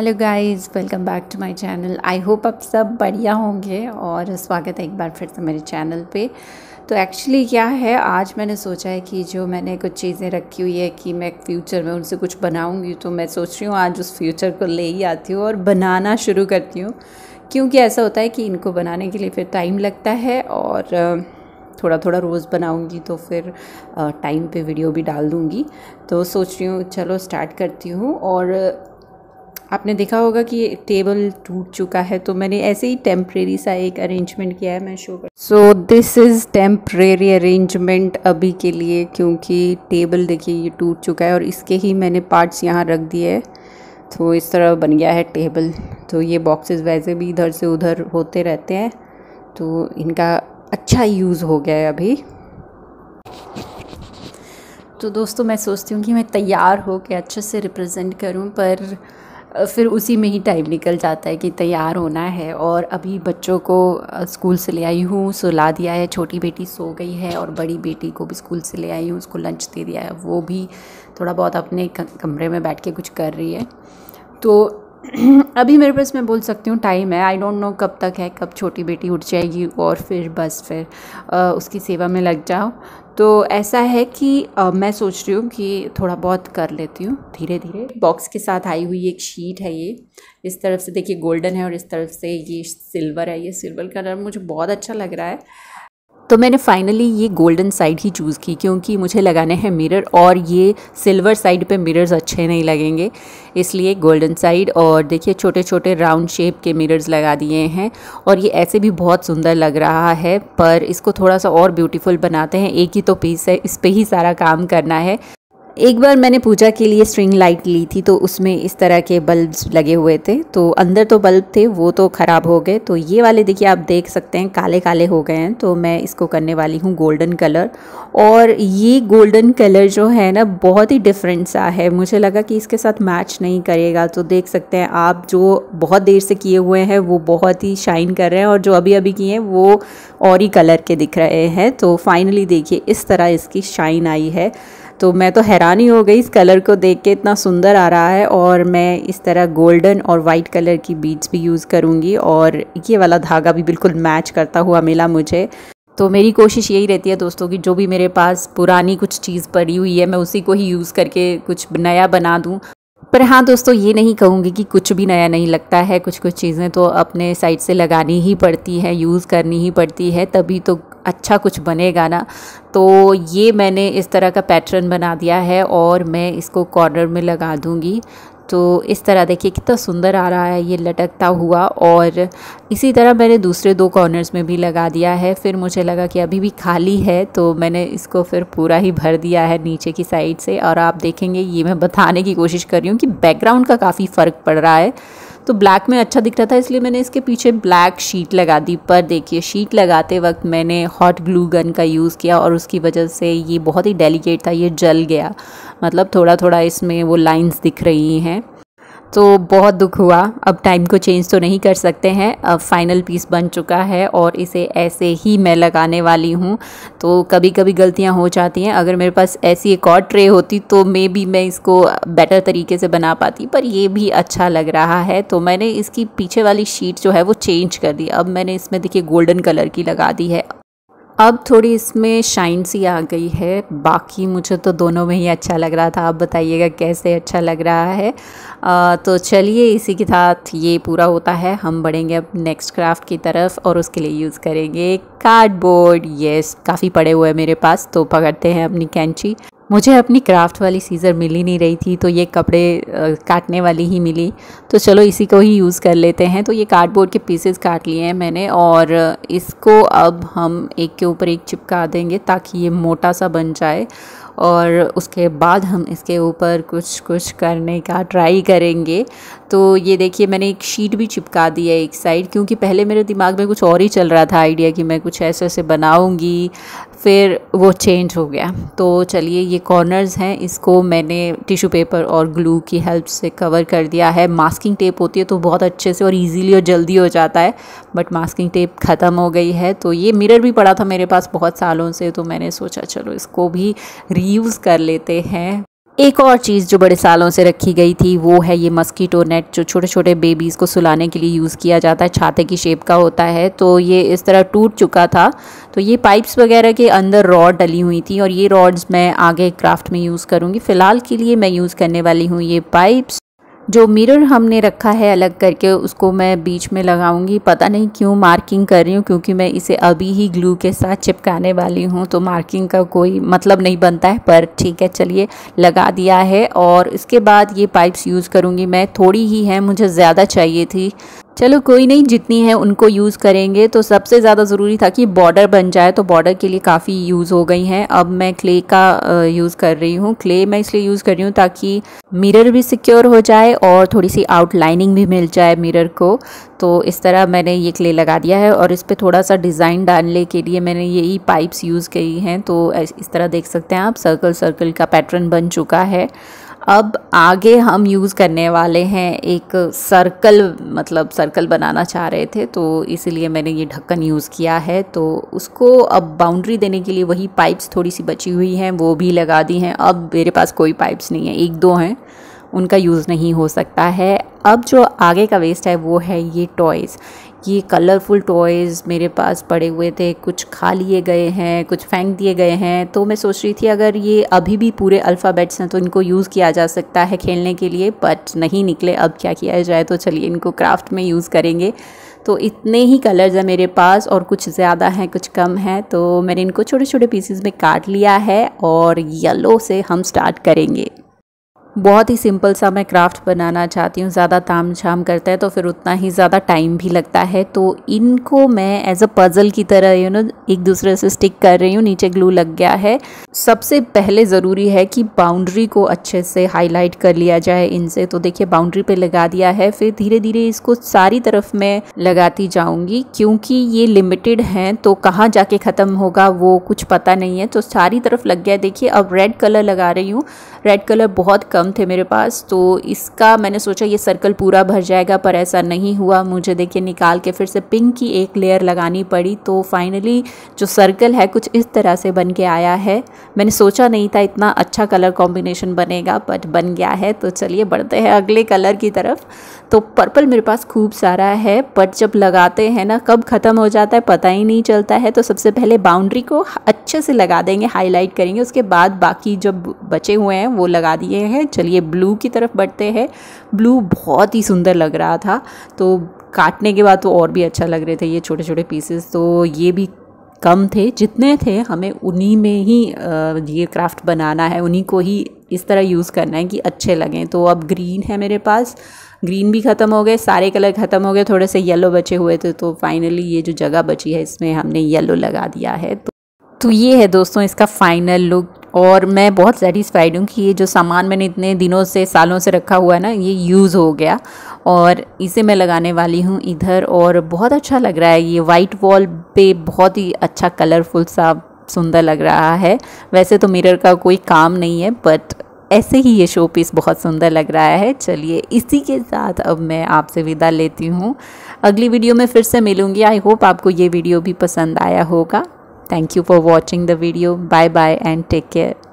Hello guys, welcome back to my channel. I hope आप सब बढ़िया होंगे और स्वागत है एक बार फिर से मेरे चैनल पे। तो एक्चुअली क्या है, आज मैंने सोचा है कि जो मैंने कुछ चीज़ें रखी हुई है कि मैं फ्यूचर में उनसे कुछ बनाऊंगी, तो मैं सोच रही हूँ आज उस फ्यूचर को ले ही आती हूँ और बनाना शुरू करती हूँ। क्योंकि ऐसा होता है कि इनको बनाने के लिए फिर टाइम लगता है और थोड़ा थोड़ा रोज़ बनाऊंगी तो फिर टाइम पे वीडियो भी डाल दूंगी। तो सोच रही हूँ चलो स्टार्ट करती हूँ। और आपने देखा होगा कि टेबल टूट चुका है, तो मैंने ऐसे ही टेम्परेरी सा एक अरेंजमेंट किया है, मैं शो कर। So this is temporary arrangement अभी के लिए, क्योंकि टेबल देखिए ये टूट चुका है और इसके ही मैंने पार्ट्स यहाँ रख दिए हैं। तो इस तरह बन गया है टेबल। तो ये बॉक्सेस वैसे भी इधर से उधर होते रहते हैं, तो इनका अच्छा यूज़ हो गया है अभी। तो दोस्तों, मैं सोचती हूँ कि मैं तैयार हो के अच्छे से रिप्रेजेंट करूँ, पर फिर उसी में ही टाइम निकल जाता है कि तैयार होना है। और अभी बच्चों को स्कूल से ले आई हूँ, सुला दिया है, छोटी बेटी सो गई है और बड़ी बेटी को भी स्कूल से ले आई हूँ, उसको लंच दे दिया है। वो भी थोड़ा बहुत अपने कमरे में बैठ के कुछ कर रही है। तो अभी मेरे पास, मैं बोल सकती हूँ, टाइम है। आई डोंट नो कब तक है, कब छोटी बेटी उठ जाएगी और फिर बस फिर उसकी सेवा में लग जाओ। तो ऐसा है कि मैं सोच रही हूँ कि थोड़ा बहुत कर लेती हूँ धीरे धीरे। बॉक्स के साथ आई हुई एक शीट है, ये इस तरफ से देखिए गोल्डन है और इस तरफ से ये सिल्वर है। ये सिल्वर कलर मुझे बहुत अच्छा लग रहा है, तो मैंने फाइनली ये गोल्डन साइड ही चूज़ की, क्योंकि मुझे लगाने हैं मिरर और ये सिल्वर साइड पे मिरर्स अच्छे नहीं लगेंगे, इसलिए गोल्डन साइड। और देखिए छोटे छोटे राउंड शेप के मिरर्स लगा दिए हैं और ये ऐसे भी बहुत सुंदर लग रहा है, पर इसको थोड़ा सा और ब्यूटीफुल बनाते हैं। एक ही तो पीस है, इस पर ही सारा काम करना है। एक बार मैंने पूजा के लिए स्ट्रिंग लाइट ली थी, तो उसमें इस तरह के बल्ब्स लगे हुए थे, तो अंदर तो बल्ब थे वो तो ख़राब हो गए। तो ये वाले देखिए आप देख सकते हैं काले काले हो गए हैं, तो मैं इसको करने वाली हूँ गोल्डन कलर। और ये गोल्डन कलर जो है ना, बहुत ही डिफरेंट सा है, मुझे लगा कि इसके साथ मैच नहीं करेगा। तो देख सकते हैं आप, जो बहुत देर से किए हुए हैं वो बहुत ही शाइन कर रहे हैं और जो अभी अभी किए हैं वो और ही कलर के दिख रहे हैं। तो फाइनली देखिए इस तरह इसकी शाइन आई है। तो मैं तो हैरान ही हो गई इस कलर को देख के, इतना सुंदर आ रहा है। और मैं इस तरह गोल्डन और वाइट कलर की बीड्स भी यूज़ करूँगी और ये वाला धागा भी बिल्कुल मैच करता हुआ मिला मुझे। तो मेरी कोशिश यही रहती है दोस्तों कि जो भी मेरे पास पुरानी कुछ चीज़ पड़ी हुई है, मैं उसी को ही यूज़ करके कुछ नया बना दूँ। पर हाँ दोस्तों, ये नहीं कहूँगी कि कुछ भी नया नहीं लगता है। कुछ कुछ चीज़ें तो अपने साइड से लगानी ही पड़ती है, यूज़ करनी ही पड़ती है, तभी तो अच्छा कुछ बनेगा ना। तो ये मैंने इस तरह का पैटर्न बना दिया है और मैं इसको कॉर्नर में लगा दूँगी। तो इस तरह देखिए कितना सुंदर आ रहा है ये लटकता हुआ। और इसी तरह मैंने दूसरे दो कॉर्नर्स में भी लगा दिया है। फिर मुझे लगा कि अभी भी खाली है, तो मैंने इसको फिर पूरा ही भर दिया है नीचे की साइड से। और आप देखेंगे, ये मैं बताने की कोशिश कर रही हूँ कि बैकग्राउंड का काफ़ी फ़र्क पड़ रहा है। तो ब्लैक में अच्छा दिख रहा था, इसलिए मैंने इसके पीछे ब्लैक शीट लगा दी। पर देखिए शीट लगाते वक्त मैंने हॉट ग्लू गन का यूज़ किया और उसकी वजह से ये बहुत ही डेलिकेट था, ये जल गया। मतलब थोड़ा थोड़ा इसमें वो लाइंस दिख रही हैं, तो बहुत दुख हुआ। अब टाइम को चेंज तो नहीं कर सकते हैं। अब फाइनल पीस बन चुका है और इसे ऐसे ही मैं लगाने वाली हूँ। तो कभी कभी गलतियाँ हो जाती हैं, अगर मेरे पास ऐसी एक और ट्रे होती तो मे बी मैं इसको बेटर तरीके से बना पाती, पर ये भी अच्छा लग रहा है। तो मैंने इसकी पीछे वाली शीट जो है वो चेंज कर दी। अब मैंने इसमें देखिए गोल्डन कलर की लगा दी है। अब थोड़ी इसमें शाइन सी आ गई है। बाकी मुझे तो दोनों में ही अच्छा लग रहा था, आप बताइएगा कैसे अच्छा लग रहा है। तो चलिए, इसी के साथ ये पूरा होता है। हम बढ़ेंगे अब नेक्स्ट क्राफ्ट की तरफ और उसके लिए यूज़ करेंगे कार्डबोर्ड। येस, काफ़ी पड़े हुए हैं मेरे पास, तो पकड़ते हैं अपनी कैंची। मुझे अपनी क्राफ्ट वाली सीज़र मिल ही नहीं रही थी, तो ये कपड़े काटने वाली ही मिली, तो चलो इसी को ही यूज़ कर लेते हैं। तो ये कार्डबोर्ड के पीसेस काट लिए हैं मैंने और इसको अब हम एक के ऊपर एक चिपका देंगे ताकि ये मोटा सा बन जाए। और उसके बाद हम इसके ऊपर कुछ कुछ करने का ट्राई करेंगे। तो ये देखिए मैंने एक शीट भी चिपका दी है एक साइड, क्योंकि पहले मेरे दिमाग में कुछ और ही चल रहा था आइडिया कि मैं कुछ ऐसे ऐसे बनाऊंगी, फिर वो चेंज हो गया। तो चलिए, ये कॉर्नर्स हैं, इसको मैंने टिश्यू पेपर और ग्लू की हेल्प से कवर कर दिया है। मास्किंग टेप होती है तो बहुत अच्छे से और इजीली और जल्दी हो जाता है, बट मास्किंग टेप ख़त्म हो गई है। तो ये मिरर भी पड़ा था मेरे पास बहुत सालों से, तो मैंने सोचा चलो इसको भी रीयूज़ कर लेते हैं। एक और चीज़ जो बड़े सालों से रखी गई थी वो है ये मस्कीटो नेट, जो छोटे छोटे बेबीज़ को सुलाने के लिए यूज़ किया जाता है, छाते की शेप का होता है। तो ये इस तरह टूट चुका था, तो ये पाइप्स वगैरह के अंदर रॉड डली हुई थी और ये रॉड्स मैं आगे क्राफ्ट में यूज़ करूँगी। फ़िलहाल के लिए मैं यूज़ करने वाली हूँ ये पाइप्स। जो मिरर हमने रखा है अलग करके उसको मैं बीच में लगाऊंगी। पता नहीं क्यों मार्किंग कर रही हूँ, क्योंकि मैं इसे अभी ही ग्लू के साथ चिपकाने वाली हूँ, तो मार्किंग का कोई मतलब नहीं बनता है, पर ठीक है चलिए लगा दिया है। और इसके बाद ये पाइप्स यूज़ करूँगी मैं, थोड़ी ही है, मुझे ज़्यादा चाहिए थी, चलो कोई नहीं, जितनी है उनको यूज़ करेंगे। तो सबसे ज़्यादा ज़रूरी था कि बॉर्डर बन जाए, तो बॉर्डर के लिए काफ़ी यूज़ हो गई हैं। अब मैं क्ले का यूज़ कर रही हूँ। क्ले मैं इसलिए यूज़ कर रही हूँ ताकि मिरर भी सिक्योर हो जाए और थोड़ी सी आउटलाइनिंग भी मिल जाए मिरर को। तो इस तरह मैंने ये क्ले लगा दिया है और इस पर थोड़ा सा डिज़ाइन डालने के लिए मैंने यही पाइप्स यूज़ की हैं। तो इस तरह देख सकते हैं आप, सर्कल सर्कल का पैटर्न बन चुका है। अब आगे हम यूज़ करने वाले हैं एक सर्कल, मतलब सर्कल बनाना चाह रहे थे, तो इसीलिए मैंने ये ढक्कन यूज़ किया है। तो उसको अब बाउंड्री देने के लिए वही पाइप्स थोड़ी सी बची हुई हैं वो भी लगा दी हैं। अब मेरे पास कोई पाइप्स नहीं है, एक दो हैं, उनका यूज़ नहीं हो सकता है। अब जो आगे का वेस्ट है वो है ये टॉयज़। ये कलरफुल टॉयज़ मेरे पास पड़े हुए थे, कुछ खा लिए गए हैं, कुछ फेंक दिए गए हैं। तो मैं सोच रही थी अगर ये अभी भी पूरे अल्फ़ाबेट्स हैं तो इनको यूज़ किया जा सकता है खेलने के लिए, बट नहीं निकले। अब क्या किया जाए, तो चलिए इनको क्राफ्ट में यूज़ करेंगे। तो इतने ही कलर्स हैं मेरे पास और कुछ ज़्यादा हैं कुछ कम हैं, तो मैंने इनको छोटे छोटे पीसेस में काट लिया है और येलो से हम स्टार्ट करेंगे। बहुत ही सिंपल सा मैं क्राफ्ट बनाना चाहती हूँ, ज़्यादा ताम झाम करता है तो फिर उतना ही ज़्यादा टाइम भी लगता है। तो इनको मैं एज अ पज़ल की तरह एक दूसरे से स्टिक कर रही हूँ। नीचे ग्लू लग गया है। सबसे पहले ज़रूरी है कि बाउंड्री को अच्छे से हाईलाइट कर लिया जाए इनसे। तो देखिए बाउंड्री पे लगा दिया है, फिर धीरे धीरे इसको सारी तरफ मैं लगाती जाऊँगी, क्योंकि ये लिमिटेड हैं तो कहाँ जाके ख़त्म होगा वो कुछ पता नहीं है। तो सारी तरफ लग गया। देखिए अब रेड कलर लगा रही हूँ। रेड कलर बहुत कम थे मेरे पास, तो इसका मैंने सोचा ये सर्कल पूरा भर जाएगा, पर ऐसा नहीं हुआ। मुझे देखिए निकाल के फिर से पिंक की एक लेयर लगानी पड़ी। तो फाइनली जो सर्कल है कुछ इस तरह से बन के आया है। मैंने सोचा नहीं था इतना अच्छा कलर कॉम्बिनेशन बनेगा, बट बन गया है। तो चलिए बढ़ते हैं अगले कलर की तरफ। तो पर्पल मेरे पास खूब सारा है, बट जब लगाते हैं ना कब ख़त्म हो जाता है पता ही नहीं चलता है। तो सबसे पहले बाउंड्री को अच्छे से लगा देंगे, हाईलाइट करेंगे, उसके बाद बाकी जब बचे हुए हैं वो लगा दिए हैं। चलिए ब्लू की तरफ बढ़ते हैं। ब्लू बहुत ही सुंदर लग रहा था, तो काटने के बाद तो और भी अच्छा लग रहे थे ये छोटे छोटे पीसेस। तो ये भी कम थे, जितने थे हमें उन्हीं में ही ये क्राफ्ट बनाना है, उन्हीं को ही इस तरह यूज़ करना है कि अच्छे लगें। तो अब ग्रीन है मेरे पास, ग्रीन भी ख़त्म हो गए, सारे कलर ख़त्म हो गए, थोड़े से येलो बचे हुए थे। तो फाइनली ये जो जगह बची है इसमें हमने येलो लगा दिया है। तो ये है दोस्तों इसका फाइनल लुक, और मैं बहुत सेटिस्फाइड हूँ कि ये जो सामान मैंने इतने दिनों से सालों से रखा हुआ है ना, ये यूज़ हो गया और इसे मैं लगाने वाली हूँ इधर। और बहुत अच्छा लग रहा है, ये वाइट वॉल पे बहुत ही अच्छा कलरफुल सा सुंदर लग रहा है। वैसे तो मिरर का कोई काम नहीं है, बट ऐसे ही ये शो पीस बहुत सुंदर लग रहा है। चलिए इसी के साथ अब मैं आपसे विदा लेती हूँ, अगली वीडियो में फिर से मिलूँगी। आई होप आपको ये वीडियो भी पसंद आया होगा। Thank you for watching the video. Bye bye and take care.